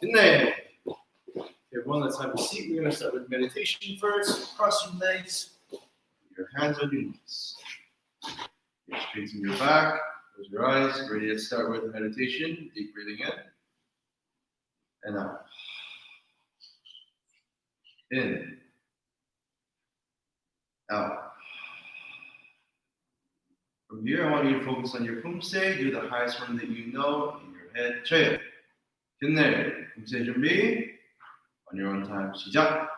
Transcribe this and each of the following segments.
Good. Everyone, let's have a seat. We're going to start with meditation first. Cross your legs, your hands on your knees. Straighten your back, close your eyes. Ready to start with meditation. Deep breathing in and out. In, out. From here, I want you to focus on your Poomsae. Do the highest one that you know in your head. Chair. Good. Poomsae 준비. On your own time. 시작.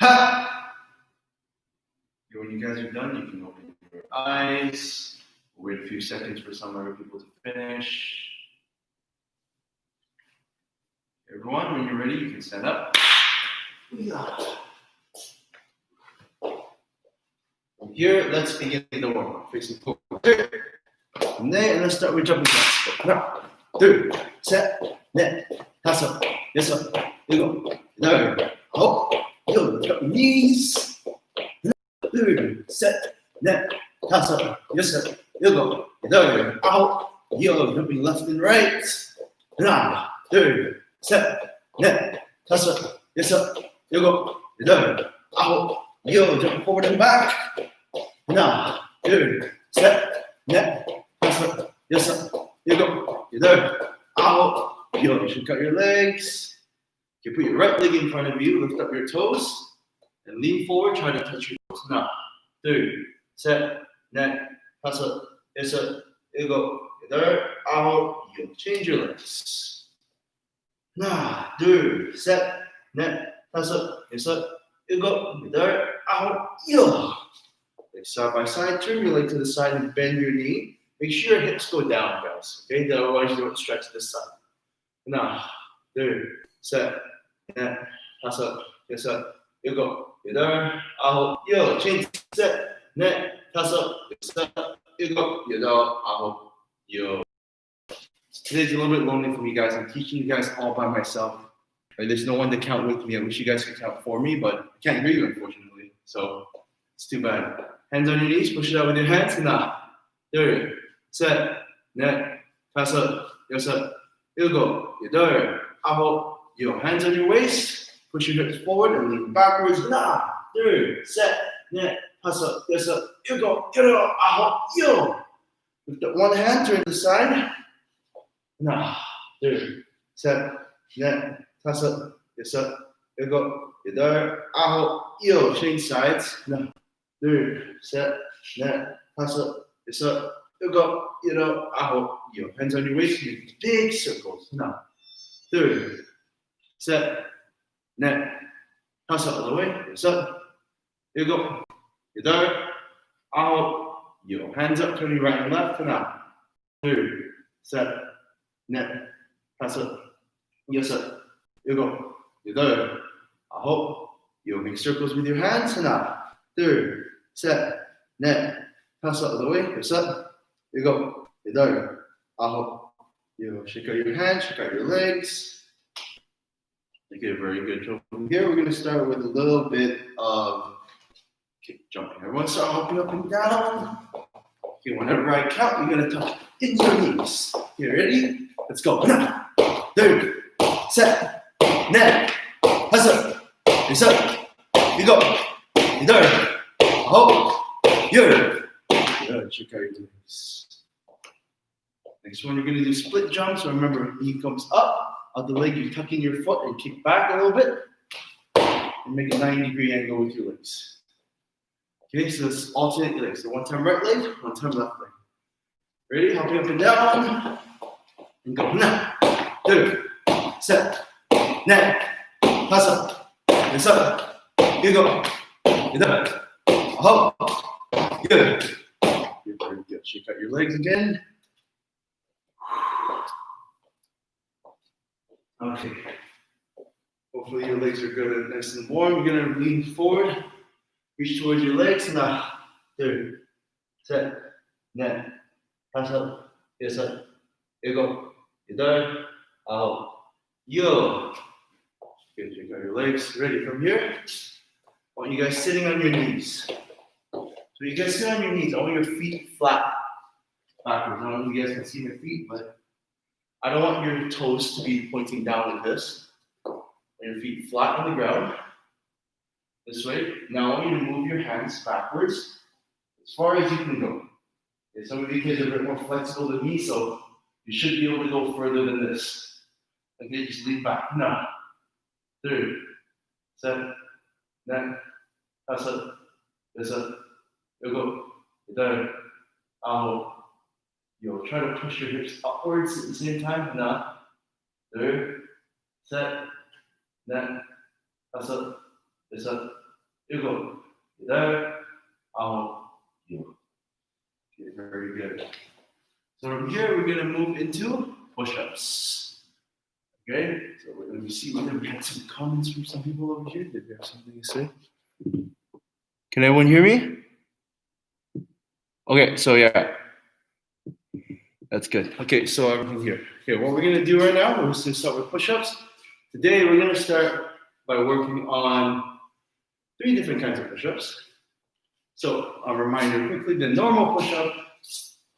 Ha! When you guys are done, you can open your eyes. We'll wait a few seconds for some other people to finish. Everyone, when you're ready, you can stand up. From here, let's begin the warm-up. Facing forward. And let's start with jumping jacks. 하나, 둘, 셋, 넷, 다섯, 여섯, 일곱, 여덟, 아홉, 열. Lift up your knees. 하나, 둘, 셋, 넷, 다섯, 여섯, 일곱, 여덟, 아홉, 열. Jumping left and right. 하나, 둘, 셋, 넷, 다섯, 여섯, 일곱, 여덟, 아홉, 열. Jump forward and back. 하나, 둘, 셋, 넷, 다섯, 여섯, 일곱, 여덟, 아홉, 열. You should cut your legs. You put your right leg in front of you, lift up your toes, and lean forward, try to touch your toes. 하나, 둘, 셋, 넷, 다섯, 여섯, 일곱, 여덟, 아홉, 열. Change your legs. 하나, 둘, 셋, 넷, 다섯, 여섯, 일곱, 여덟, 아홉, 열. Side by side, turn your leg to the side and bend your knee. Make sure your hips go down, guys. Okay, otherwise you don't stretch this side. 하나, 둘, 셋, 넷, 다섯, 여섯, 일곱, 여덟, 아홉, 열. Change. 셋, 넷, 다섯, 여섯, 일곱, 여덟, 아홉, 열. Today's a little bit lonely for me, guys. I'm teaching you guys all by myself. Like, there's no one to count with me. I wish you guys could count for me, but I can't hear you, unfortunately. So it's too bad. Hands on your knees. Push it out with your hands. 하나, 둘, 셋, 넷, 다섯, 여섯, 일곱, 여덟, 아홉, 열. Hands on your waist. Push your hips forward and lean backwards. 하나, 둘, 셋, 넷, 다섯, 여섯, 일곱, 여덟, 아홉, 열. Lift up one hand, turn to the side. 하나, 둘, 셋, 넷, 다섯, 여섯, 일곱, 여덟, 아홉, 열. Change sides. 하나, 둘, 셋, 넷, 다섯, 여섯, 일곱, 여덟, 아홉, 열. Hands on your waist, make big circles. 하나, 둘, 셋, 넷, 다섯, all the way, 여섯, 일곱, 여덟, 아홉, 열. Hands up, turning right and left. 하나, 둘, 셋, 넷, 다섯, 여섯, 일곱, 여덟, 아홉, 열. Make circles with your hands. 하나, 둘, 셋, 넷, 다섯, all the way, 여섯, 일곱, 여덟, 아홉, 열. Shake out your hands, shake out your legs. You get a very good job. From here, we're going to start with a little bit of kick jumping. Everyone start hopping up and down. Okay, whenever I count, you're going to touch in your knees. Okay, ready? Let's go. 하나, 둘, 셋, 넷, 다섯, 여섯, 일곱, 여덟, 아홉, 열. Good. Check out your legs. Next one, you're going to do split jumps. So remember, knee comes up the leg. You tuck in your foot and kick back a little bit, and make a 90-degree angle with your legs. Okay, so let's alternate your legs. So one time right leg, one time left leg. Ready? Hopping up and down, and go. 하나, 둘, 셋, 넷, 다섯, 여섯, 일곱, 여덟, 아홉, 열. You're very good. Shake out your legs again. Okay. Hopefully your legs are good and nice and warm. You're going to lean forward, reach towards your legs. 하나, 둘, 셋, 넷, 다섯, 여섯, 일곱, 여덟, 아홉, 열. Good, you got your legs ready from here. I want you guys sitting on your knees. So you guys sit on your knees. I want your feet flat backwards. I don't know if you guys can see my feet, but I don't want your toes to be pointing down like this. I want your feet flat on the ground. This way. Now I want you to move your hands backwards as far as you can go. Okay, some of you kids are a bit more flexible than me, so you should be able to go further than this. Okay, just lean back. Now, third, set, then, 다섯, 여섯, 일곱, 여덟, 아홉, 열. Try to push your hips upwards at the same time. Now, third, set, then, 다섯, 여섯, 일곱, 여덟, 아홉, 열. Okay, very good. So from here, we're going to move into push-ups. Okay, so we're going to see whether we had some comments from some people over here. Did they have something to say? Can everyone hear me? Okay, so yeah. That's good. Okay, so everything here. Okay, what we're going to do right now, we're just going to start with push-ups. Today, we're going to start by working on 3 different kinds of push-ups. So a reminder quickly, the normal push-up,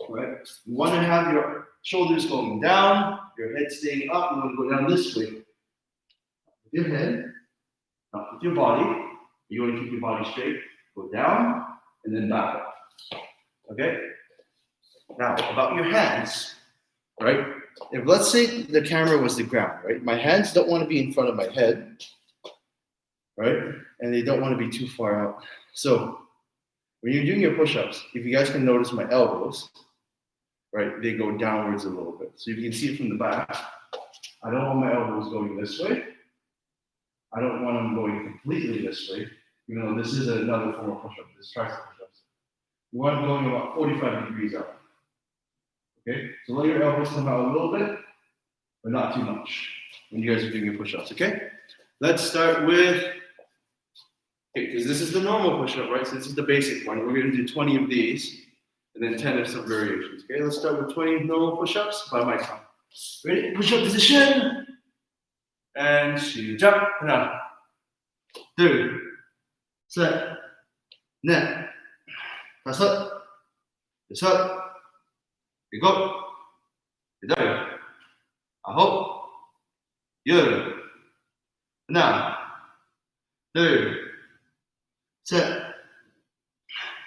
right? You want to have your shoulders going down, your head staying up. You want to go down this way. With your head, not with your body. You want to keep your body straight. Go down and then back up. Okay? Now, about your hands, right? If let's say the camera was the ground, right? My hands don't want to be in front of my head, right? And they don't want to be too far out. So when you're doing your push-ups, if you guys can notice my elbows, right, they go downwards a little bit. So you can see it from the back. I don't want my elbows going this way. I don't want them going completely this way. You know, this is another form of push-up. This tricep push-ups. You want them going about 45 degrees out. Okay, so let your elbows come out a little bit, but not too much when you guys are doing your push-ups, okay? Let's start with, okay, because this is the normal push-up, right? So this is the basic one. We're gonna do 20 of these, and then 10 of some variations, okay? Let's start with 20 normal push-ups by my count. Ready? Push-up position. And 시작. 하나, 둘, 셋, 넷, 다섯, 여섯, 일곱, 여덟, 아홉, 열. 하나, 둘, 셋,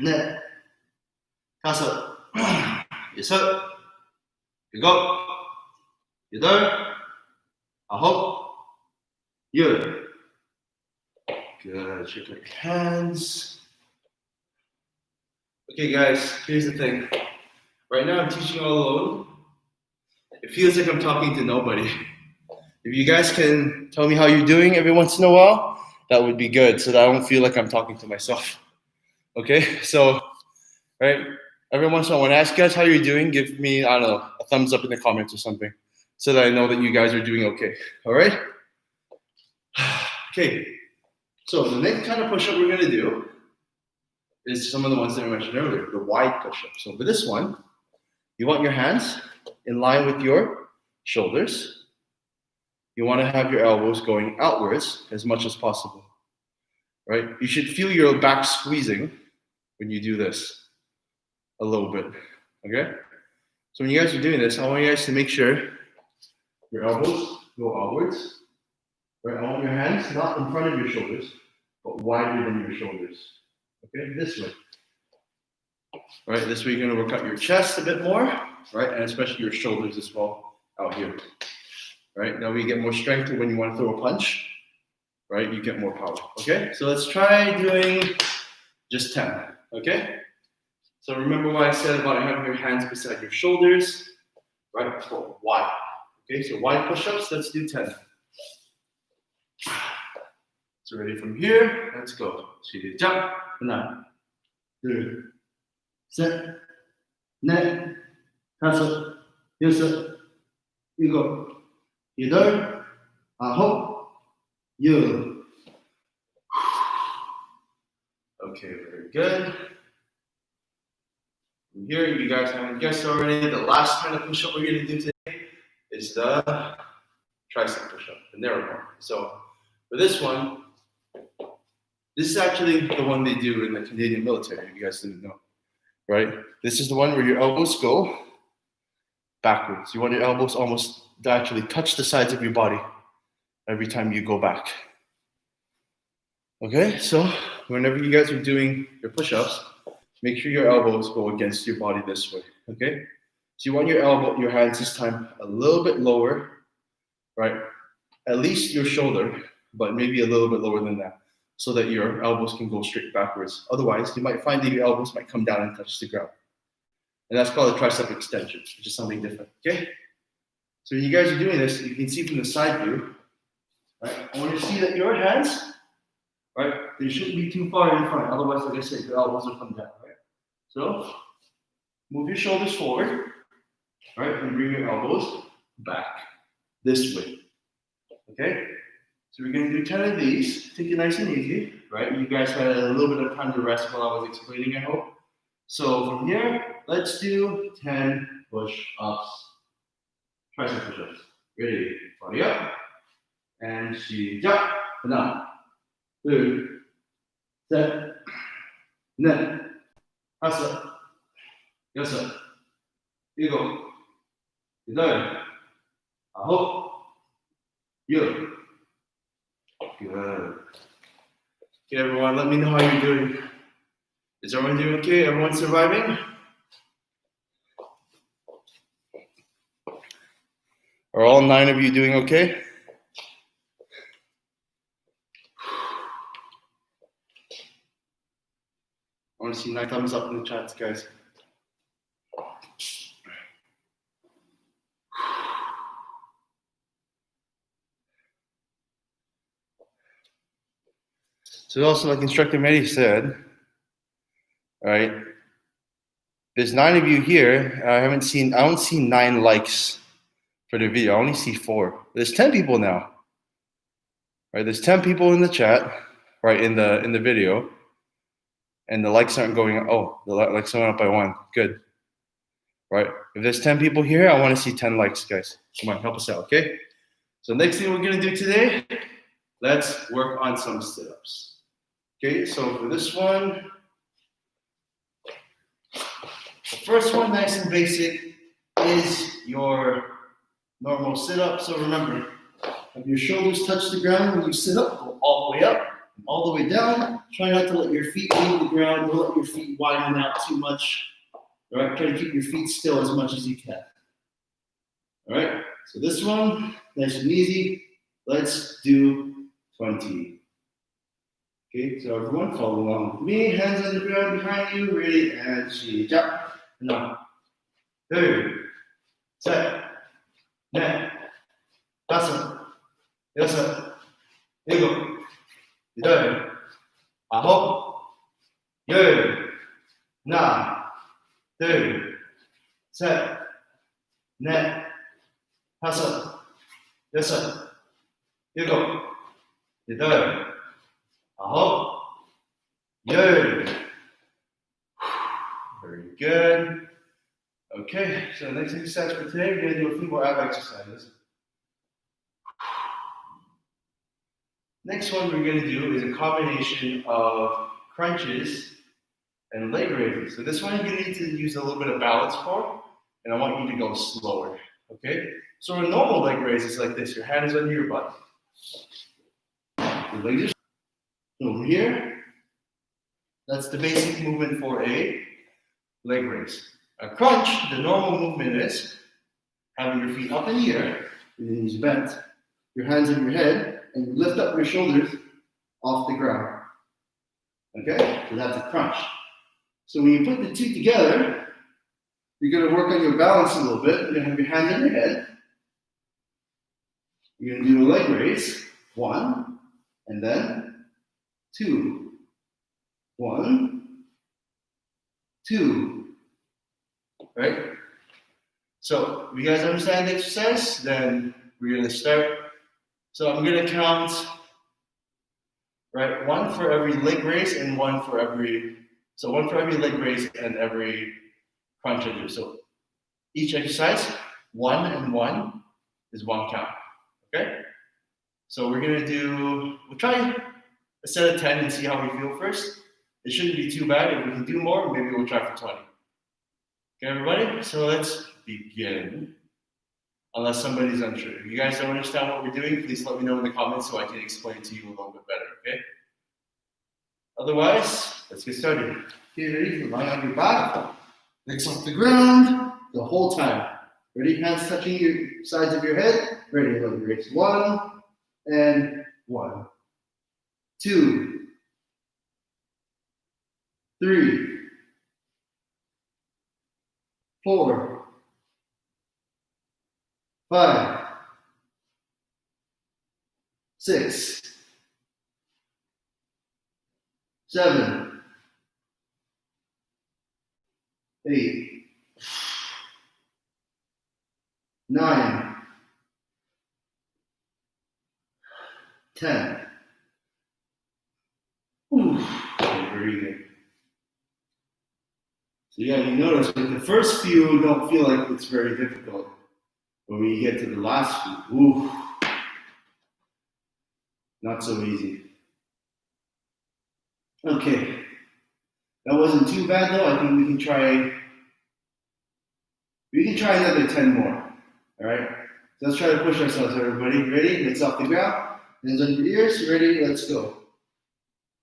넷, 다섯, 여섯, 일곱, 여덟, 아홉, 열. Good. Check out your hands. Okay, guys, here's the thing. Right now, I'm teaching all alone. It feels like I'm talking to nobody. If you guys can tell me how you're doing every once in a while, that would be good, so that I don't feel like I'm talking to myself. Okay, so, right, every once in a while, when I ask you guys how you're doing, give me, I don't know, a thumbs up in the comments or something, so that I know that you guys are doing okay. All right? Okay, so the next kind of push-up we're gonna do is some of the ones that I mentioned earlier, the wide push-up. So for this one, you want your hands in line with your shoulders. You want to have your elbows going outwards as much as possible, right? You should feel your back squeezing when you do this a little bit, okay? So when you guys are doing this, I want you guys to make sure your elbows go outwards, right? I want your hands not in front of your shoulders, but wider than your shoulders, okay? This way. All right, this way you're going to work out your chest a bit more, right? And especially your shoulders as well out here. Right, now we get more strength when you want to throw a punch, right? You get more power, okay? So let's try doing just 10, okay? So remember what I said about having your hands beside your shoulders, right? For wide, okay? So wide push-ups, let's do 10. So ready from here, let's go. 시작. 하나, 둘, 셋, 넷, 다섯, 여섯, 일곱, 여덟, 아홉, 열. Okay, very good. From here, you guys haven't guessed already, the last kind of push-up we're going to do today is the tricep push-up, the narrow one. So for this one, this is actually the one they do in the Canadian military, if you guys didn't know, right? This is the one where your elbows go backwards. You want your elbows almost to actually touch the sides of your body every time you go back. Okay, so whenever you guys are doing your push-ups, make sure your elbows go against your body this way, okay? So you want your hands this time a little bit lower, right? At least your shoulder, but maybe a little bit lower than that, so that your elbows can go straight backwards. Otherwise, you might find that your elbows might come down and touch the ground. And that's called a tricep extension, which is something different, okay? So when you guys are doing this, you can see from the side view, right? I want you to see that your hands, right, they shouldn't be too far in front. Otherwise, like I said, your elbows will come down, right? So move your shoulders forward, right, and bring your elbows back this way, okay? So we're going to do 10 of these. Take it nice and easy, right? You guys had a little bit of time to rest while I was explaining, I hope. So from here, let's do 10 push-ups. Tricep push-ups. Ready? Body up. And 시작. 하나, 둘, 셋, 넷, 다섯, 여섯, 일곱, 여덟, 아홉, 열. Good. Okay, everyone, let me know how you're doing. Is everyone doing okay? Everyone surviving? Are all 9 of you doing okay? I want to see 9 thumbs up in the chats, guys. So also, like Instructor Mehdi said, all right, there's 9 of you here. I don't see 9 likes for the video. I only see 4. There's 10 people now. Right, there's 10 people in the chat, right, in the video, and the likes aren't going up. Oh, the likes went up by 1. Good. Right, if there's 10 people here, I want to see 10 likes, guys. Come on, help us out, okay? So next thing we're gonna do today, let's work on some sit-ups. Okay, so for this one, the first one, nice and basic, is your normal sit-up. So remember, have your shoulders touch the ground when you sit up, go all the way up, all the way down. Try not to let your feet leave the ground. Don't let your feet widen out too much. All right, try to keep your feet still as much as you can. All right, so this one, nice and easy. Let's do 20. Okay, so everyone follow along with me. Hands on the ground behind you. Ready, and 시작. 하나, 둘, 셋, 넷, 다섯, 여섯, 일곱, 여덟, 아홉, 열. 하나, 둘, 셋, 넷, 다섯, 여섯, 일곱, 여덟, 아홉, 열. Very good. Okay, so the next exercise for today, we're going to do a few more ab exercises. Next one we're going to do is a combination of crunches and leg raises. So this one you're going to need to use a little bit of balance for, and I want you to go slower, okay? So a normal leg raise is like this. Your hand is under your butt. Your legs are over here. That's the basic movement for a leg raise. A crunch, the normal movement is having your feet up in the air, your knees bent, your hands on your head, and you lift up your shoulders off the ground. Okay? So that's a crunch. So when you put the two together, you're going to work on your balance a little bit. You're going to have your hands on your head. You're going to do a leg raise. 1, and then 2. 1, 2. Right? So, if you guys understand the exercise, then we're going to start. So, I'm going to count, right, 1 for every leg raise and 1 for every, so 1 for every leg raise and every crunch. So each exercise, 1 and 1 is 1 count. Okay? So we're gonna we'll try a set of 10 and see how we feel first. It shouldn't be too bad. If we can do more, maybe we'll try for 20. Okay, everybody? So let's begin. Unless somebody's unsure. If you guys don't understand what we're doing, please let me know in the comments so I can explain to you a little bit better, okay? Otherwise, let's get started. Okay, ready? Lie on your back, legs off the ground the whole time. Ready? Hands touching your sides of your head. Ready? Let me raise 1 and 1, 2, 3, 4, 5, 6, 7, 8, 9, 10. Breathing. So yeah, you notice with the first few don't feel like it's very difficult. But when you get to the last few, not so easy. Okay, that wasn't too bad though. I think we can try another 10 more. All right, so let's try to push ourselves, everybody. Ready? Legs off the ground, hands on your ears. Ready? Let's go.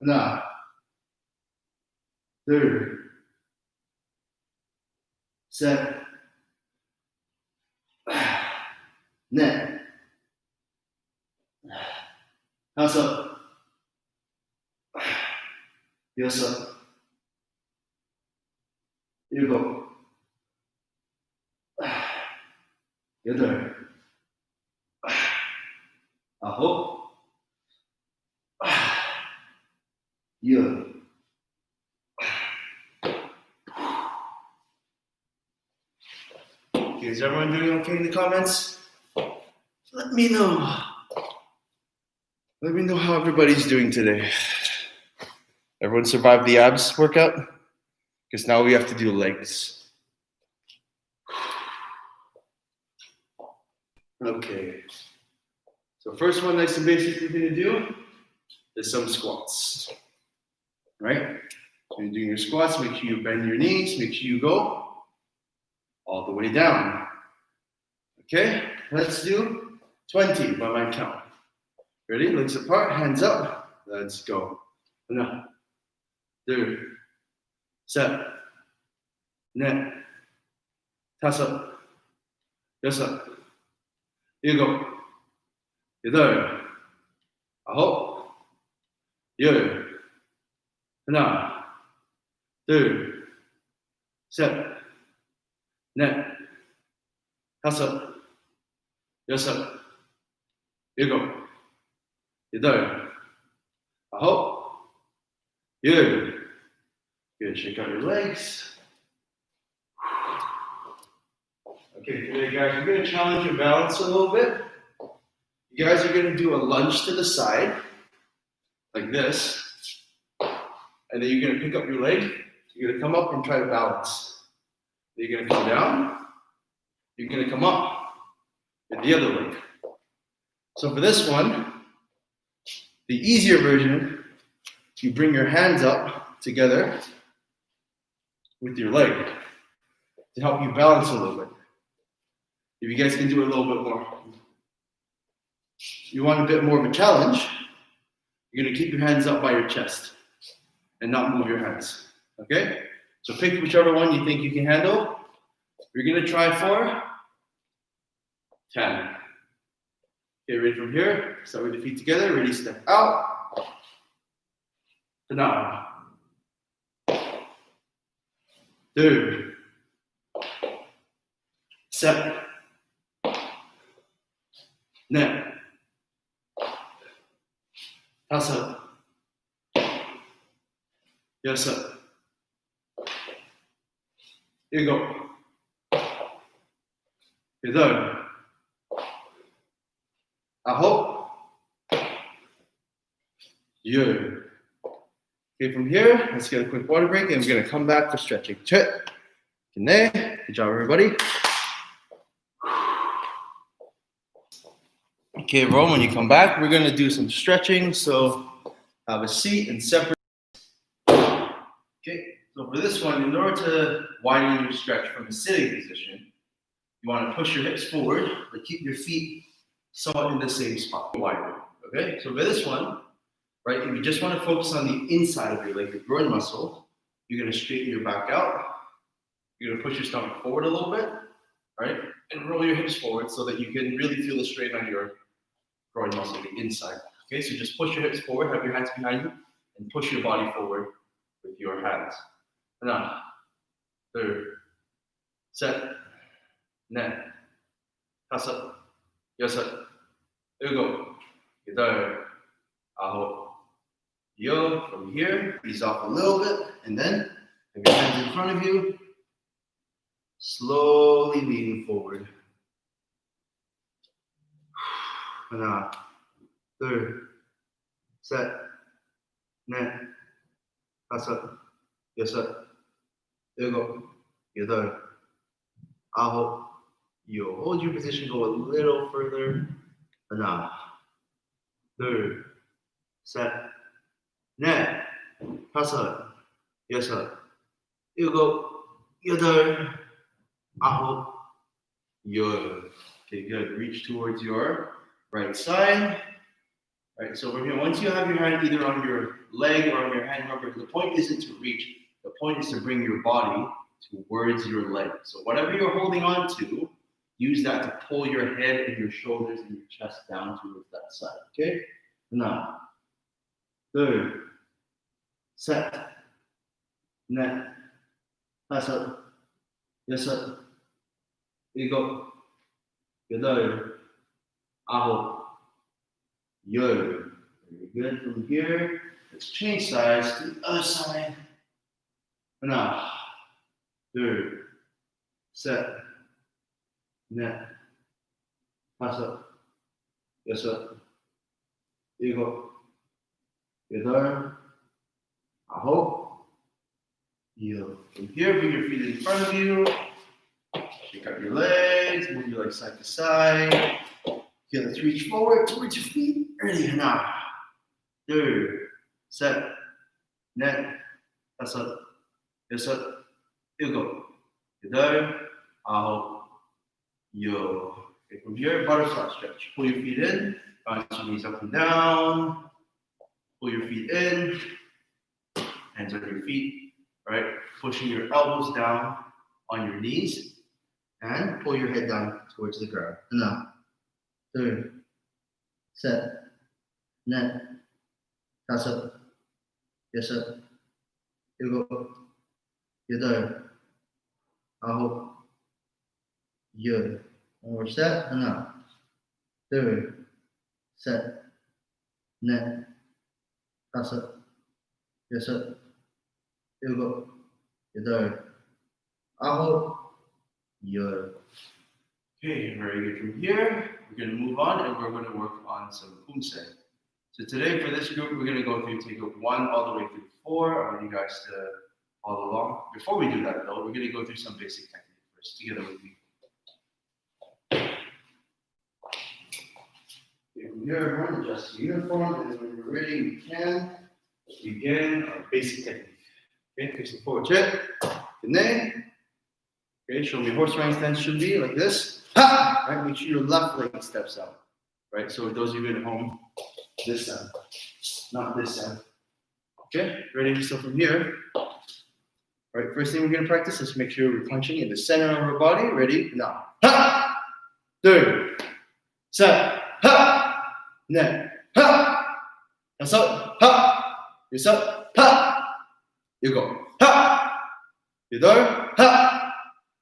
Now, 2, set, net, house up, 여섯, 일곱, 여덟, 아홉, 열. Okay, is everyone doing okay in the comments? Let me know. Let me know how everybody's doing today. Everyone survived the abs workout? Because now we have to do legs. Okay. So first one, nice and basic, we're gonna do is some squats. Right? So you're doing your squats, make sure you bend your knees, make sure you go all the way down. Okay? Let's do 20 by my count. Ready? Legs apart, hands up. Let's go. 1, 2, 셋, 넷, 다섯, 여섯, 일곱, 여덟, 아홉, 열. 1, 2, 셋, 넷, 다섯, 여섯, 일곱, 여덟, 아홉, 열. Good. Shake out your legs. Okay, today guys, we're going to challenge your balance a little bit. You guys are going to do a lunge to the side, like this. And then you're going to pick up your leg. You're going to come up and try to balance. Then you're going to come down. You're going to come up with the other leg. So for this one, the easier version, you bring your hands up together with your leg to help you balance a little bit. If you guys can do it a little bit more. If you want a bit more of a challenge, you're going to keep your hands up by your chest and not move your hands. Okay? So pick whichever one you think you can handle. We're going to try for 10. Okay, ready from here. Start with the feet together. Ready, step out. Down. 2, 셋, 넷, 다섯, 여섯, 일곱, 여덟, 아홉, 열. Okay, from here, let's get a quick water break and we're going to come back for stretching. Check. Good job, everybody. Okay, everyone, when you come back, we're going to do some stretching. So have a seat and separate. Okay, so for this one, in order to widen your stretch from the sitting position, you want to push your hips forward, but keep your feet somewhat in the same spot, wider. Okay, so for this one, right, if you just want to focus on the inside of your leg, the groin muscle, you're going to straighten your back out. You're going to push your stomach forward a little bit, right, and roll your hips forward so that you can really feel the strain on your groin muscle, the inside. Okay, so just push your hips forward, have your hands behind you, and push your body forward with your hands. Now, third, set, net, 다섯, 여섯, 일곱, 여덟, 아홉, 열. From here, ease off a little bit, and then have your hands in front of you, slowly leaning forward. 하나, 둘, 셋, 넷, 다섯, 여섯, 일곱, 여덟, 아홉, 열. Hold your position, go a little further. 하나, 둘, 셋, 넷, 다섯, 여섯, 일곱, 여덟, 아홉, 열. Okay, good. Reach towards your right side. Right, so from here, once you have your hand either on your leg or on your hand, remember, the point isn't to reach. The point is to bring your body towards your leg. So whatever you're holding on to, use that to pull your head and your shoulders and your chest down towards that side. Okay? Now, 둘, 셋, 넷, 다섯, 여섯, 일곱, 여덟, 아홉, 열. Very good. From here, let's change sides to the other side. 하나, 둘, 셋, 넷, 다섯, 여섯, 일곱, 여덟, 아홉, 열. From here, bring your feet in front of you. Shake out your legs, move your legs side to side. Okay, let's reach forward towards your feet. Ready? 하나, 둘, 셋, 넷, 다섯, 여섯, 일곱, 여덟, 아홉, 열. Okay, from here, butterfly stretch. Pull your feet in, bounce your knees up and down. Pull your feet in, hands on your feet, right? Pushing your elbows down on your knees, and pull your head down towards the ground. 하나, 둘, 셋, 넷, 다섯, 여섯, 일곱, 여덟, 아홉, 열. One more set. 하나, 둘, 셋, 넷, 다섯, 여섯, 일곱, 여덟, 아홉, 열. Okay, very good. From here, we're going to move on and we're going to work on some Poomsae. So today for this group, we're going to go through Taekwondo 1 all the way through 4. I want you guys to follow along. Before we do that though, we're going to go through some basic technique first together with me. Okay, from here, everyone, adjust the uniform, and then when you're ready, we can begin our basic technique. Okay, facing forward, check. Good night. Okay, show me horse riding stance should be like this. Ha! Right, make sure your left leg steps out. Right, so those of you at home, this side, not this side. Okay, ready? So from here, right, first thing we're going to practice is make sure we're punching in the center of our body. Ready? Now. Ha! 둘, 셋, ha! 넷, ha! 다섯, ha! 여섯, ha! 일곱, ha! 여덟, ha!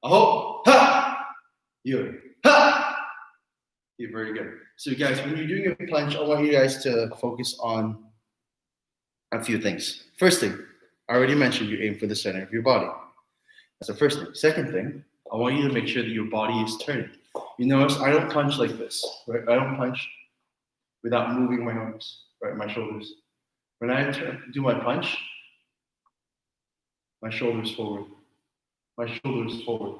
아홉, ha! 열, ha! Okay, very good. So guys, when you're doing your planche, I want you guys to focus on a few things. First thing, I already mentioned you aim for the center of your body. That's the first thing. Second thing, I want you to make sure that your body is turning. You notice I don't punch like this, right? I don't punch without moving my arms, right? My shoulders. When I do my punch, my shoulders forward. My shoulders forward.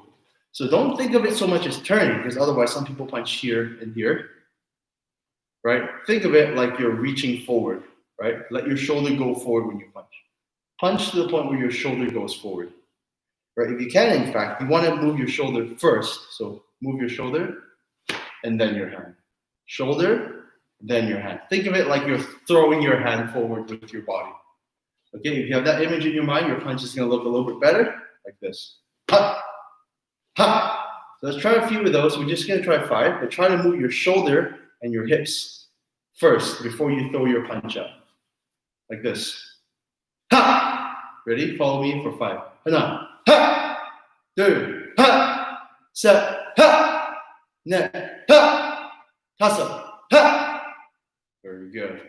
So don't think of it so much as turning, because otherwise some people punch here and here, right? Think of it like you're reaching forward, right? Let your shoulder go forward when you punch. Punch to the point where your shoulder goes forward, right? If you can, in fact, you want to move your shoulder first. So move your shoulder and then your hand. Shoulder, then your hand. Think of it like you're throwing your hand forward with your body. Okay, if you have that image in your mind, your punch is going to look a little bit better, like this. Ha! Ha! So let's try a few of those. We're just going to try 5, but try to move your shoulder and your hips first before you throw your punch out. Like this. Ha! Ready? Follow me for 5. Hana. Ha! 2. Ha! Set. Ha! Net. Ha! Tasa. Ha! Very good.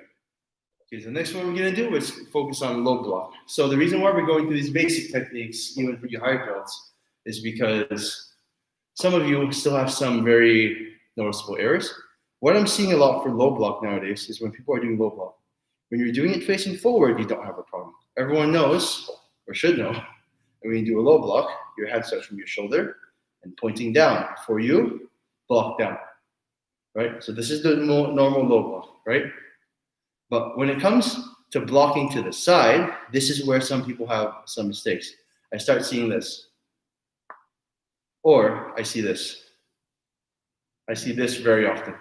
Okay, so the next one we're going to do is focus on low block. So the reason why we're going through these basic techniques, even for your higher belts, is because some of you still have some very noticeable errors. What I'm seeing a lot for low block nowadays is when people are doing low block. When you're doing it facing forward, you don't have a problem. Everyone knows, or should know, that when you do a low block, your hand starts from your shoulder and pointing down before you block down, right? So this is the normal low block, right? But when it comes to blocking to the side, this is where some people have some mistakes. I start seeing this. Or I see this. I see this very often.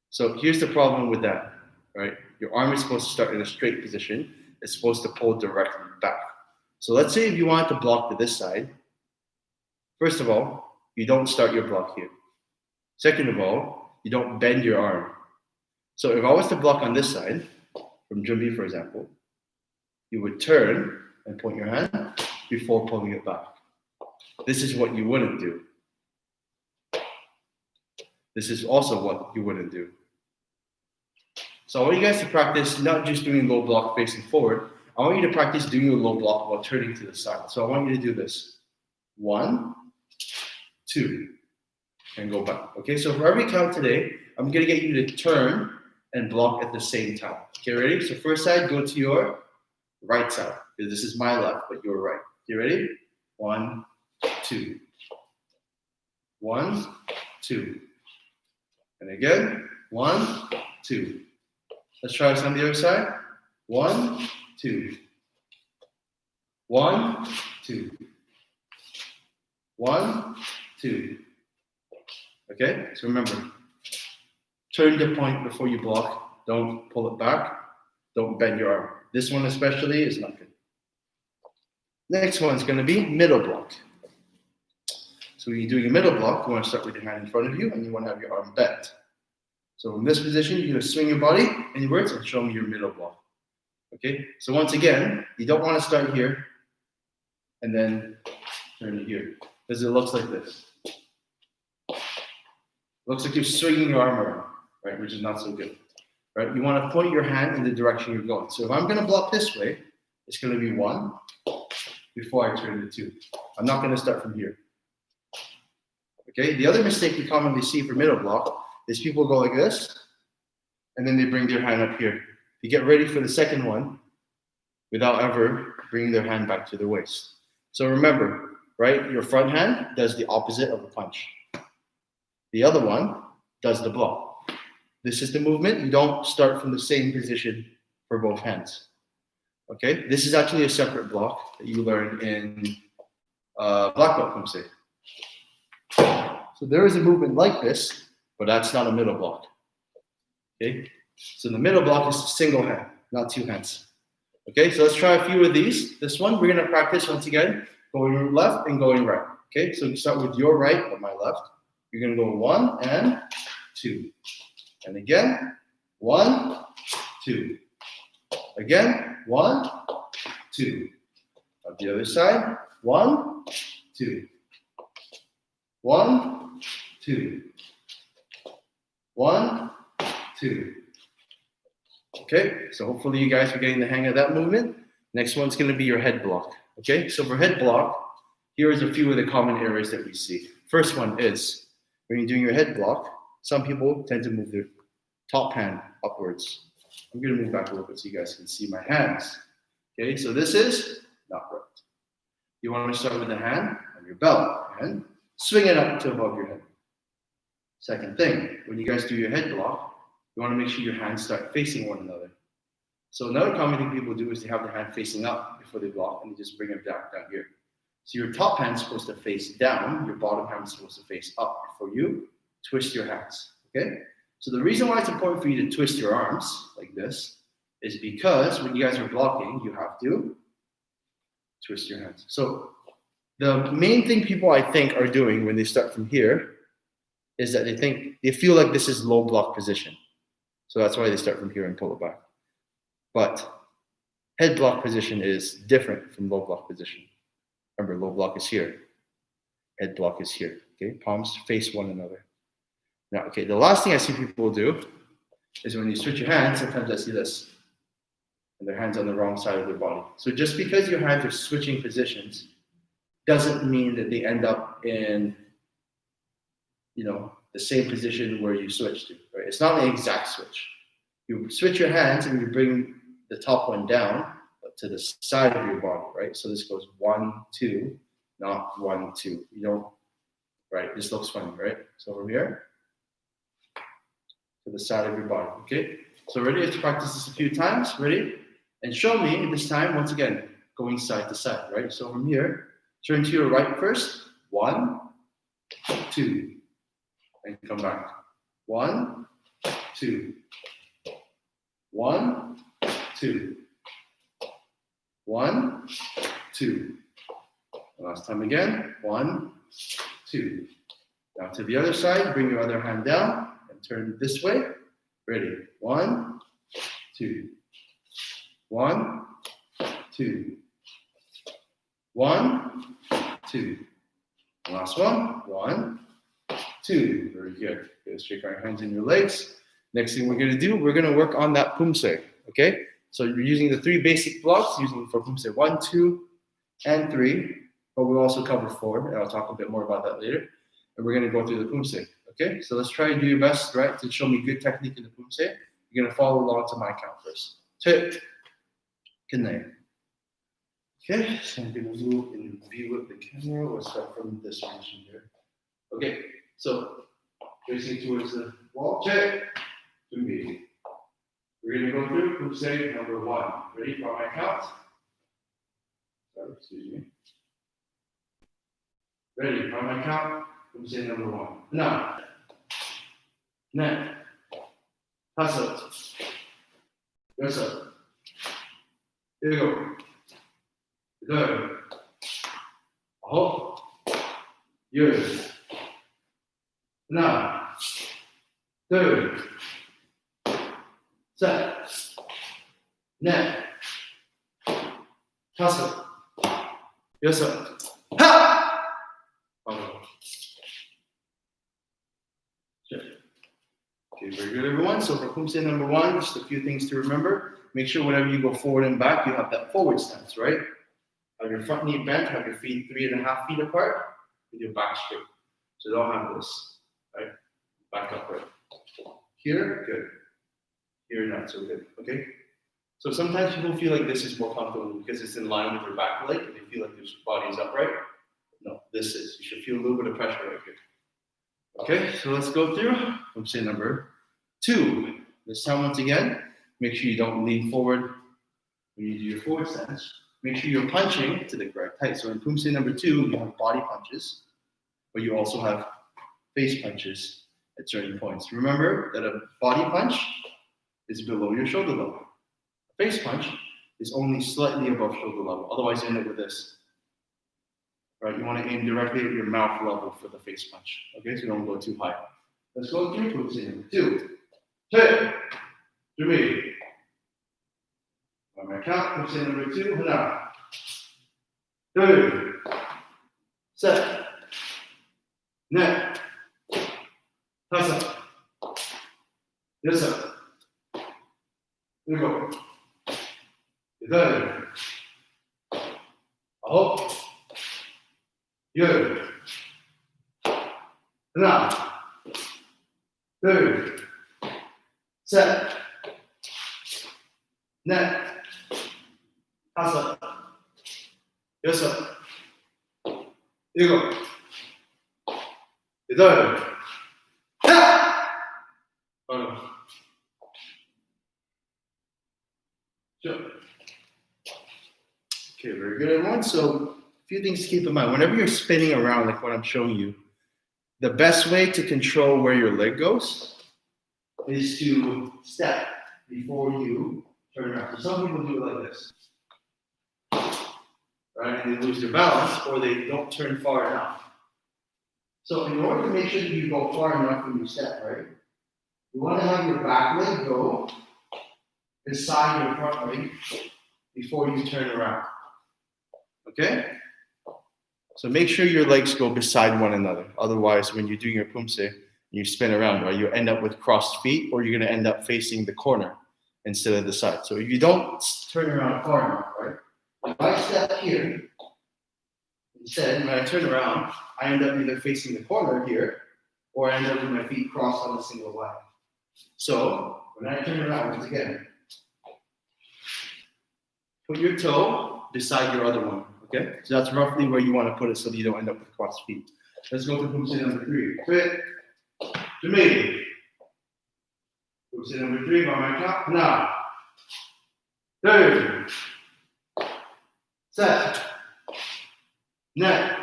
So here's the problem with that, right? Your arm is supposed to start in a straight position. It's supposed to pull directly back. So let's say if you want to block to this side, first of all, you don't start your block here. Second of all, you don't bend your arm. So if I was to block on this side, from Jumbi, for example, you would turn and point your hand before pulling it back. This is what you wouldn't do. This is also what you wouldn't do. So I want you guys to practice not just doing low block facing forward. I want you to practice doing a low block while turning to the side. So I want you to do this. 1, 2, and go back. Okay, so for every count today, I'm going to get you to turn and block at the same time. Okay, ready? So first side, go to your right side. This is my left, but your right. Okay, ready? 1, 2. 1, 2. And again, 1, 2. Let's try this on the other side. 1, 2. 1, 2. 1, 2. Okay, so remember, turn the point before you block. Don't pull it back. Don't bend your arm. This one especially is not good. Next one's going to be middle block. So when you're doing a middle block, you want to start with your hand in front of you and you want to have your arm bent. So in this position, you're going to swing your body inwards and show me your middle block. Okay, so once again, you don't want to start here and then turn it here because it looks like this. It looks like you're swinging your arm around, right, which is not so good. Right? You want to point your hand in the direction you're going. So if I'm going to block this way, it's going to be 1 before I turn to 2. I'm not going to start from here. Okay, the other mistake we commonly see for middle block is people go like this, and then they bring their hand up here. You get ready for the second one without ever bringing their hand back to their waist. So remember, right, your front hand does the opposite of the punch. The other one does the block. This is the movement. You don't start from the same position for both hands. Okay, this is actually a separate block that you learned in black belt Poomsae. So there is a movement like this, but that's not a middle block. Okay, so the middle block is a single hand, not 2 hands. Okay, so let's try a few of these. This one, we're going to practice once again, going left and going right. Okay, so you start with your right, but my left. You're going to go 1 and 2. And again, 1, 2. Again, 1, 2. On the other side, 1, 2. 1, 2. 1, 2. Okay, so hopefully you guys are getting the hang of that movement. Next one's going to be your head block. Okay, so for head block, here's a few of the common errors that we see. First one is, when you're doing your head block, some people tend to move their top hand upwards. I'm going to move back a little bit so you guys can see my hands. Okay, so this is not right. You want to start with the hand on your belt and swing it up to above your head. Second thing, when you guys do your head block, you want to make sure your hands start facing one another. So another common thing people do is they have their hand facing up before they block, and they just bring them down here. So your top hand's supposed to face down, your bottom hand's supposed to face up before you twist your hands, okay? So the reason why it's important for you to twist your arms like this is because when you guys are blocking, you have to twist your hands. So the main thing people, I think, are doing when they start from here is that they feel like this is low block position. So that's why they start from here and pull it back. But head block position is different from low block position. Remember, low block is here. Head block is here. Okay, palms face one another. Now, okay, the last thing I see people do is when you switch your hands, sometimes I see this. And their hands on the wrong side of their body. So just because your hands are switching positions doesn't mean that they end up in, the same position where you switch to, right? It's not an exact switch. You switch your hands and you bring the top one down to the side of your body, right? So this goes 1, 2, not 1, 2. You don't, right? This looks funny, right? So from here to the side of your body, okay? So ready? Let's practice this a few times. Ready? And show me this time, once again, going side to side, right? So from here, turn to your right first. 1, 2, and come back. 1, 2, 1, 2, 1, 2. Last time again. 1, 2. Now to the other side, bring your other hand down and turn this way. Ready? 1, 2. 1, 2. 1, 2. Last one. 1, 2. Very good. Let's shake our hands in your legs. Next thing we're going to do, we're going to work on that Poomsae. Okay? So you're using the 3 basic blocks, using for Poomsae 1, 2, and 3. But we'll also cover 4, and I'll talk a bit more about that later. And we're going to go through the Poomsae. Okay? So let's try and do your best, right, to show me good technique in the Poomsae. You're going to follow along to my count first. 2. Good night. Okay, so I'm going to move in view of the camera. We'll start from this position here. Okay, so facing towards the wall. Check. 2. We're going to go through Poomsae number 1. Ready for my count? Sorry, excuse me. Ready for my count? Poomsae number 1. Now, net, hustle, yes up. Here we go. Good. Hop. Yes. Now. Third. Set. Net. Hustle. Yes, sir. Ha! Okay, very good, everyone. So for Poomsae number 1, just a few things to remember. Make sure whenever you go forward and back, you have that forward stance, right? Have your front knee bent, have your feet 3.5 feet apart, with your back straight. So don't have this, right? Back upright. Here, good. Here, not so good, okay? So sometimes people feel like this is more comfortable because it's in line with your back leg, and they feel like their body is upright. No, this is. You should feel a little bit of pressure right here. Okay, so let's go through Poomsae number 2. This time, once again, make sure you don't lean forward when you do your forward stance. Make sure you're punching to the correct height. So in Poomsae number 2, you have body punches, but you also have face punches at certain points. Remember that a body punch is below your shoulder level. A face punch is only slightly above shoulder level. Otherwise, you end up with this. Right? You want to aim directly at your mouth level for the face punch. Okay, so don't go too high. Let's go through Poomsae number 2. 2, 3. On my count, Poomsae number 2. Hana. 2. Set. Net. Hasa. Yasa. Here we go. 8. Hop. 9. Hana. 2. Set. Net. 5. 6. 일곱, 여덟, 하! 바로. Sure. Okay, very good, everyone. So, a few things to keep in mind. Whenever you're spinning around, like what I'm showing you, the best way to control where your leg goes is to step before you turn around. So some people do it like this, right? And they lose their balance, or they don't turn far enough. So in order to make sure that you go far enough when you step, right, you want to have your back leg go beside your front leg before you turn around. Okay? So make sure your legs go beside one another. Otherwise, when you're doing your Poomsae, you spin around, right, you end up with crossed feet, or you're going to end up facing the corner instead of the side. So if you don't turn around far enough, right, if I step here, instead, when I turn around, I end up either facing the corner here, or I end up with my feet crossed on a single line. So when I turn around, once again, put your toe beside your other one, okay? So that's roughly where you want to put it so that you don't end up with crossed feet. Let's go to Poomsae number 3. Fit, to me. Poomsae number 3 by my top. Now, 2, set, net,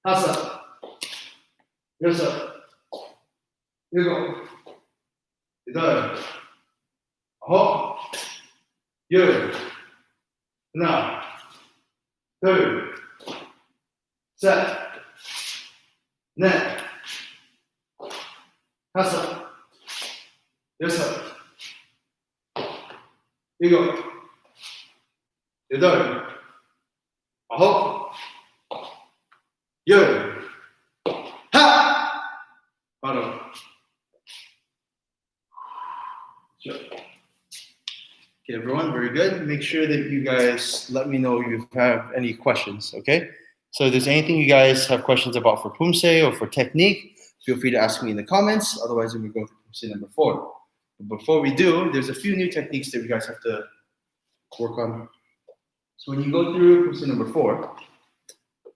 다섯, 여섯, 일곱, 여덟, 아홉, 열. 하나, 둘, 셋, 넷, 다섯, 여섯, 일곱, 여덟, 아홉, 열. 하! 바로. Sure. Okay, everyone, very good. Make sure that you guys let me know if you have any questions, okay? So if there's anything you guys have questions about for Poomsae or for technique, feel free to ask me in the comments. Otherwise, we go to Poomsae number 4. But before we do, there's a few new techniques that you guys have to work on. So when you go through Poomsae number 4,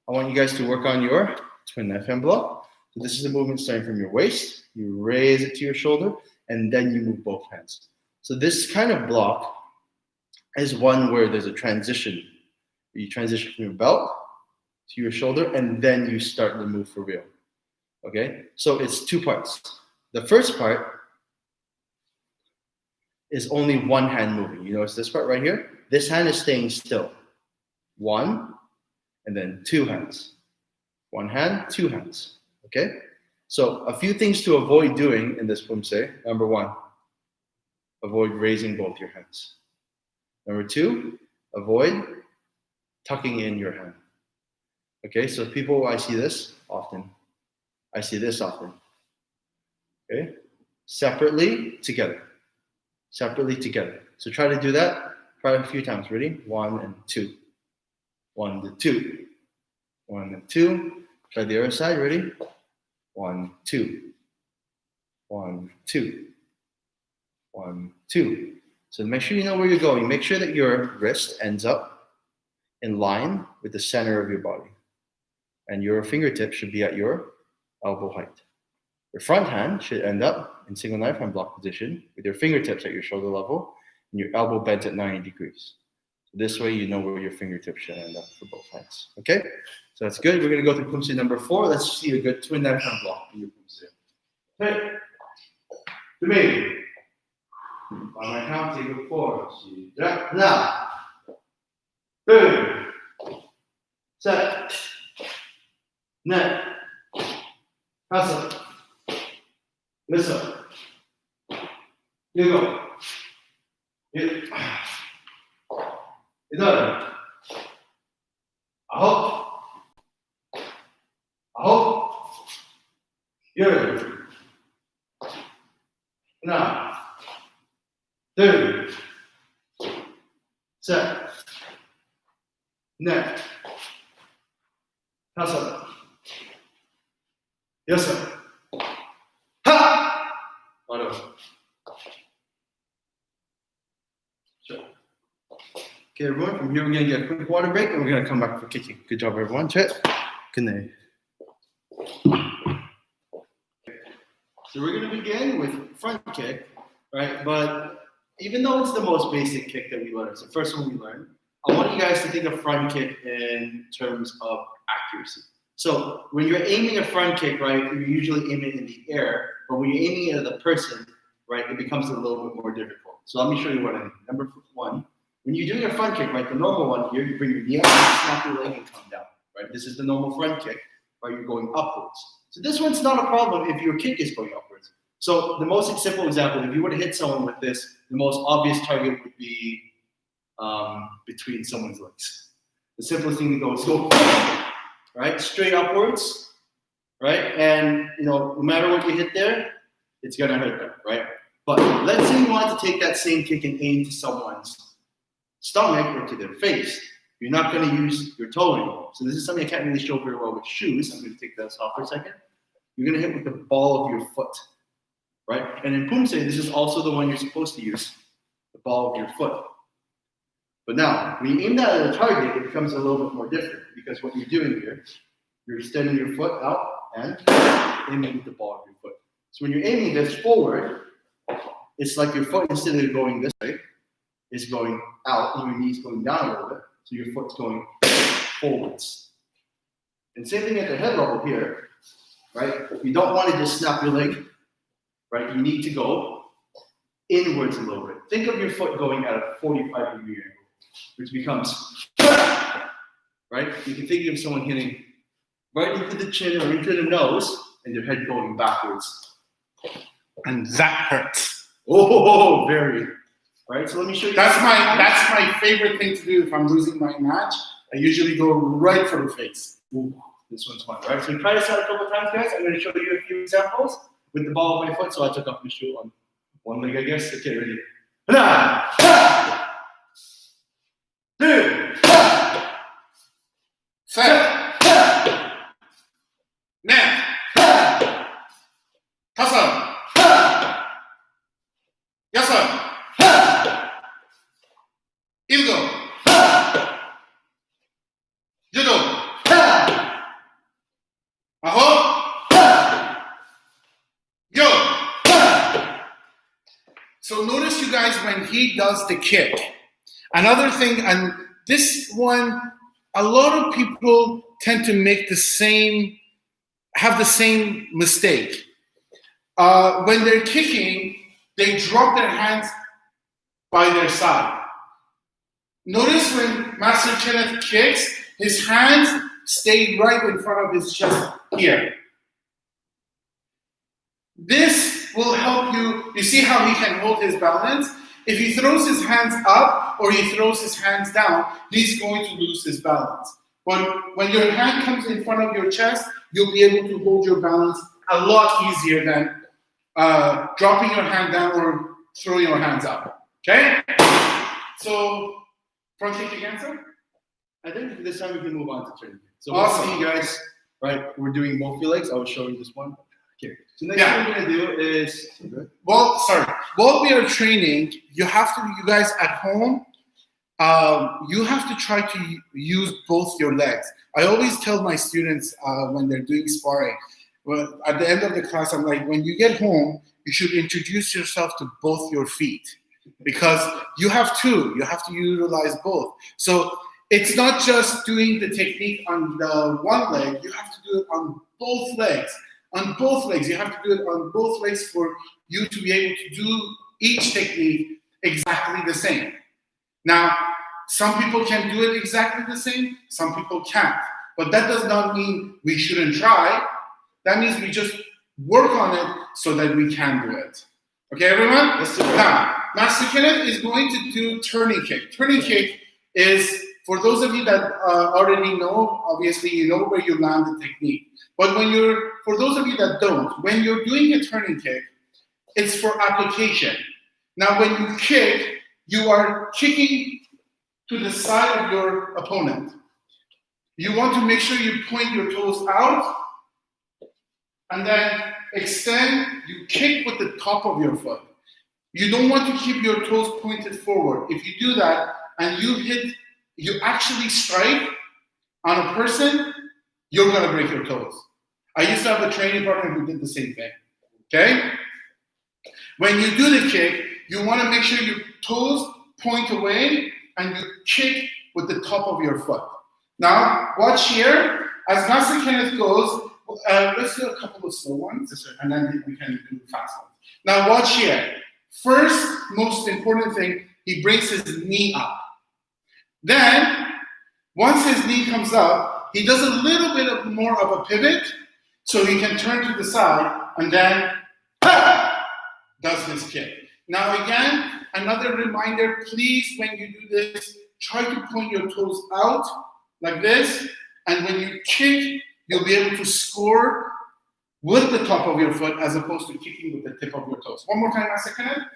I want you guys to work on your twin knife hand block. So this is a movement starting from your waist. You raise it to your shoulder, and then you move both hands. So this kind of block is one where there's a transition. You transition from your belt to your shoulder, and then you start the move for real. Okay? So it's 2 parts. The first part is only one hand moving. You notice this part right here? This hand is staying still. 1, and then 2 hands. 1 hand, 2 hands. Okay? So a few things to avoid doing in this Poomsae. Number 1, avoid raising both your hands. Number 2, avoid tucking in your hand. Okay, so people, I see this often. I see this often. Okay? Separately, together. Separately, together. So try to do that. Try it a few times. Ready? 1 and 2. 1 to 2. 1 and 2. Try the other side. Ready? 1, 2. 1, 2. 1, 2. So make sure you know where you're going. Make sure that your wrist ends up in line with the center of your body. And your fingertips should be at your elbow height. Your front hand should end up in single knife hand block position with your fingertips at your shoulder level and your elbow bent at 90 degrees. So this way you know where your fingertips should end up for both hands. Okay? So that's good. We're going to go through Poomsae number 4. Let's see a good twin knife hand block in your Poomsae. Okay. To me. On my count, take it 4. 시작. 하나, 둘, 셋, 넷, 다섯, 여섯, 일곱, 여덟, 아홉, 열. 하나, 둘, 셋, 넷, 다섯, 여섯, 하! 어려워. Sure. Okay, Okay, everyone, from here we're going to get a quick water break and we're going to come back for kicking. Good job, everyone. Check. Good night. So we're going to begin with front kick, right? But even though it's the most basic kick that we learn, it's the first one we learn, I want you guys to think of front kick in terms of accuracy. So when you're aiming a front kick, right, you're usually aiming in the air, but when you're aiming at the person, right, it becomes a little bit more difficult. So let me show you what I mean. Number one, when you're doing a front kick, right, the normal one here, you bring your knee up, snap your leg and come down, right? This is the normal front kick, right? You're going upwards. So this one's not a problem if your kick is going upwards. So the most simple example, if you were to hit someone with this, the most obvious target would be between someone's legs. The simplest thing to go is go, right? Straight upwards, right? And, you know, no matter what you hit there, it's going to hurt them, right? But let's say you want to take that same kick and aim to someone's stomach or to their face. You're not going to use your toe anymore. So this is something I can't really show very well with shoes. I'm going to take this off for a second. You're going to hit with the ball of your foot, right? And in Poomsae, this is also the one you're supposed to use, the ball of your foot. But now, when you aim that at a target, it becomes a little bit more different because what you're doing here, you're extending your foot out and aiming with the ball of your foot. So when you're aiming this forward, it's like your foot, instead of going this way, is going out and your knee's going down a little bit. So your foot's going forwards. And same thing at the head level here, right? You don't want to just snap your leg, right? You need to go inwards a little bit. Think of your foot going at a 45-degree angle, which becomes, right? You can think of someone hitting right into the chin or into the nose and their head going backwards. And that hurts. Oh, very. Right, so let me show you. That's my favorite thing to do if I'm losing my match. I usually go right for the face. Ooh, this one's fun, right? So we try this out a couple of times, guys. I'm going to show you a few examples with the ball of my foot. So I took off my shoe on one leg, I guess. Okay, ready? Two, set, net, 다섯, 여섯, 일곱, 여덟, 아홉, 열. So notice you guys when he does the kick. Another thing, and this one, a lot of people tend to make have the same mistake. When they're kicking, they drop their hands by their side. Notice when Master Kenneth kicks, his hands stay right in front of his chest here. This will help you. You see how he can hold his balance? If he throws his hands up or he throws his hands down, he's going to lose his balance. But when your hand comes in front of your chest, you'll be able to hold your balance a lot easier than dropping your hand down or throwing your hands up. Okay? So, front kick again, sir? I think this time we can move on to turning. So awesome. We'll see you guys, right? We're doing both your legs. I will show you this one. Okay. So next thing we're gonna do is while we are training, you guys at home, you have to try to use both your legs. I always tell my students when they're doing sparring, well, at the end of the class, I'm like, when you get home, you should introduce yourself to both your feet because you have to utilize both. So it's not just doing the technique on the one leg, you have to do it on both legs. On both legs, you have to do it on both legs for you to be able to do each technique exactly the same. Now, some people can do it exactly the same, some people can't. But that does not mean we shouldn't try. That means we just work on it so that we can do it. Okay, everyone? Let's do it. Now, Master Kenneth is going to do turning kick. Turning kick is, for those of you that already know, obviously you know where you land the technique. But for those of you that don't, when you're doing a turning kick, it's for application. Now, when you kick, you are kicking to the side of your opponent. You want to make sure you point your toes out and then extend, you kick with the top of your foot. You don't want to keep your toes pointed forward. If you do that, and you actually strike on a person, you're gonna break your toes. I used to have a training partner who did the same thing. Okay? When you do the kick, you want to make sure your toes point away and you kick with the top of your foot. Now, watch here. As Master Kenneth goes, let's do a couple of slow ones, and then we can do fast ones. Now, watch here. First, most important thing, he brings his knee up. Then, once his knee comes up, he does a little bit more of a pivot, so he can turn to the side, and then does his kick. Now again, another reminder, please, when you do this, try to point your toes out like this, and when you kick, you'll be able to score with the top of your foot as opposed to kicking with the tip of your toes. One more time, Master Kenneth.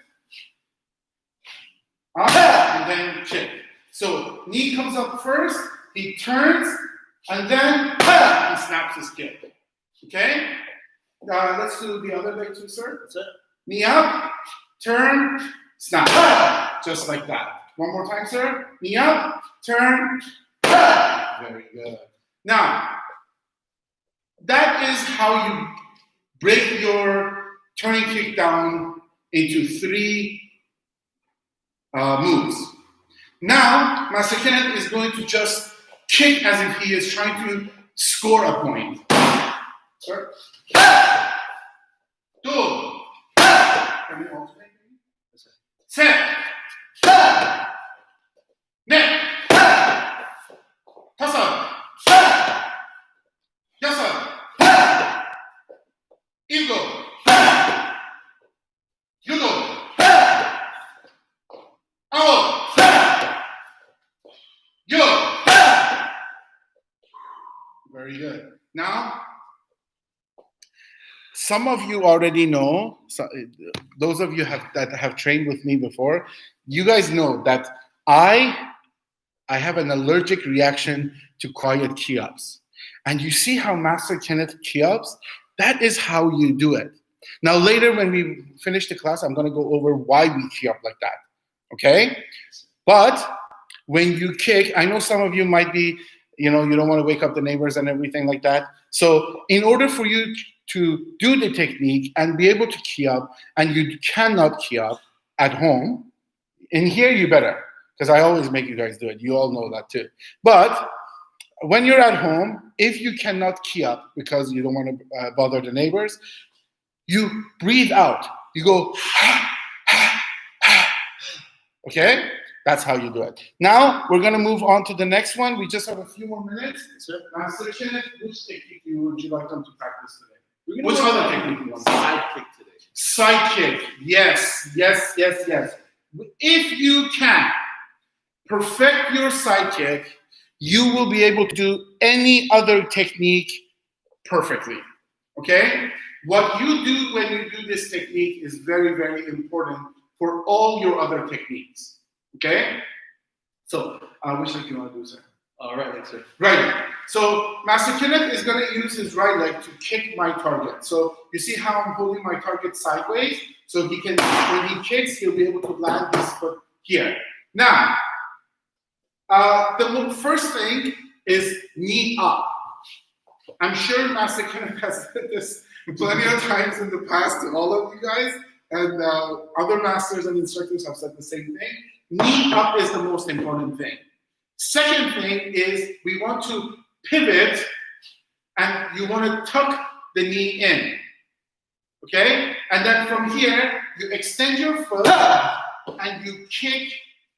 And then kick. So knee comes up first, he turns, and then he snaps his kick. Okay? Let's do the other leg too, sir. That's it. Knee up, turn, snap. Just like that. One more time, sir. Knee up, turn. Very good. Now, that is how you break your turning kick down into 3 moves. Now, Master Kenneth is going to just kick as if he is trying to score a point. Sir. 2. Can you alternate? Set. Net. 5. 6. 7. 8. Very good. Now, some of you already know, those of you that have trained with me before, you guys know that I have an allergic reaction to quiet key-ups. And you see how Master Kenneth key-ups? That is how you do it. Now later when we finish the class, I'm going to go over why we key up like that. Okay? But when you kick, I know some of you might be, you don't want to wake up the neighbors and everything like that. So in order for you to do the technique and be able to key up, and you cannot key up at home, in here you better, because I always make you guys do it. You all know that too. But when you're at home, if you cannot key up because you don't want to bother the neighbors, you breathe out. You go, okay? That's how you do it. Now, we're going to move on to the next one. We just have a few more minutes. Master Kenneth, which technique would you like them to practice today? Which other technique do you want? Sidekick today. Sidekick. Yes. If you can perfect your sidekick, you will be able to do any other technique perfectly. Okay? What you do when you do this technique is very, very important for all your other techniques. Okay? So, which leg do you want to do, sir? Right leg, sir. Right. So, Master Kenneth is going to use his right leg to kick my target. So, you see how I'm holding my target sideways? So, he can, when he kicks, he'll be able to land his foot here. Now, the first thing is knee up. I'm sure Master Kenneth has said this plenty of times in the past to all of you guys, and other masters and instructors have said the same thing. Knee up is the most important thing. Second thing is we want to pivot, and you want to tuck the knee in. Okay? And then from here, you extend your foot and you kick.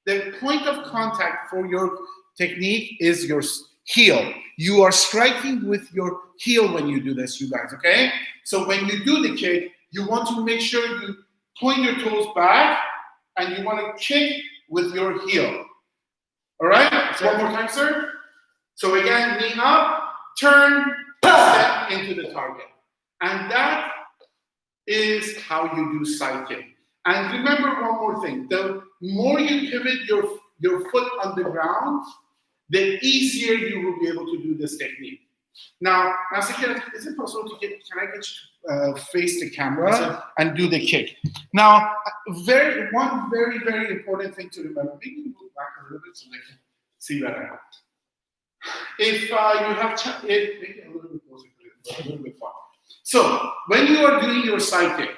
The point of contact for your technique is your heel. You are striking with your heel when you do this, you guys, okay? So when you do the kick, you want to make sure you point your toes back and you want to kick with your heel. All right? One more time, sir. So again, knee up, turn, step into the target. And that is how you do side kick. And remember one more thing. The more you pivot your foot on the ground, the easier you will be able to do this technique. Now, Master Kenneth, is it possible to get can I get you to face the camera Yes, sir. and do the kick? Now, one very, very important thing to remember. Maybe move back a little bit so they can see better. If you have, maybe a little bit closer, a little bit far. So, when you are doing your side kick,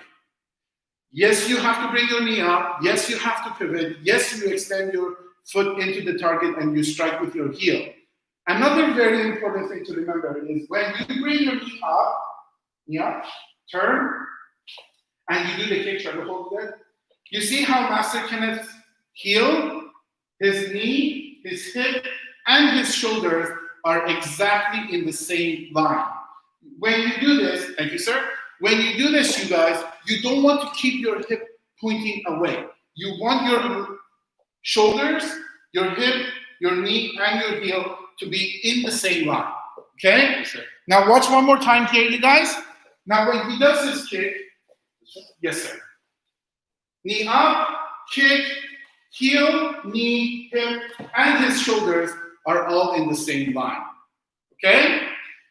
yes, you have to bring your knee up. Yes, you have to pivot. Yes, you extend your foot into the target and you strike with your heel. Another very important thing to remember is when you bring your knee up, turn, and you do the kick, try to hold it. You see how Master Kenneth's heel, his knee, his hip, and his shoulders are exactly in the same line. When you do this, thank you, sir. When you do this, you guys, you don't want to keep your hip pointing away. You want your shoulders, your hip, your knee, and your heel to be in the same line. Okay? Yes, sir. Now watch one more time here, you guys. Now when he does his kick, yes, sir. Knee up, kick, heel, knee, hip, and his shoulders are all in the same line. Okay?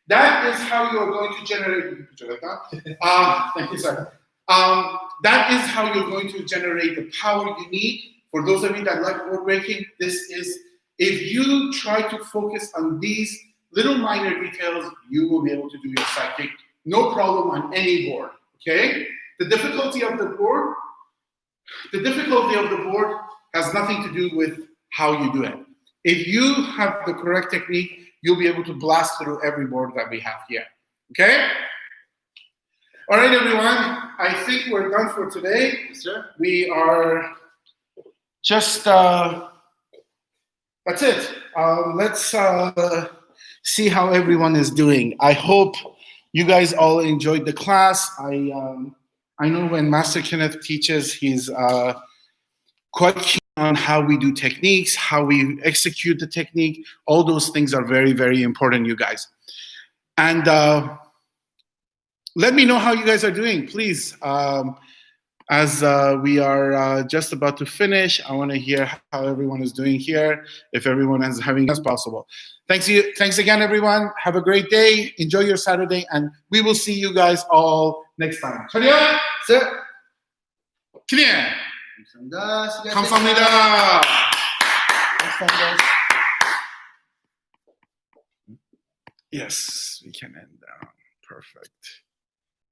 That is how you are going to generate. Thank you, sir. That is how you're going to generate the power you need. For those of you that like board breaking, this is, if you try to focus on these little minor details, you will be able to do your side kick. No problem on any board. Okay? The difficulty of the board has nothing to do with how you do it. If you have the correct technique, you'll be able to blast through every board that we have here. Okay? All right, everyone. I think we're done for today. Yes, sir. We are just, that's it. Let's see how everyone is doing. I hope you guys all enjoyed the class. I know when Master Kenneth teaches, he's quite keen on how we do techniques, how we execute the technique. All those things are very, very important, you guys. And let me know how you guys are doing, please. As we are just about to finish, I want to hear how everyone is doing here, if everyone is having as possible. Thanks again, everyone. Have a great day. Enjoy your Saturday, and we will see you guys all next time. Chariya, sir. Clear. 감사합니다. Yes, we can end down. Perfect.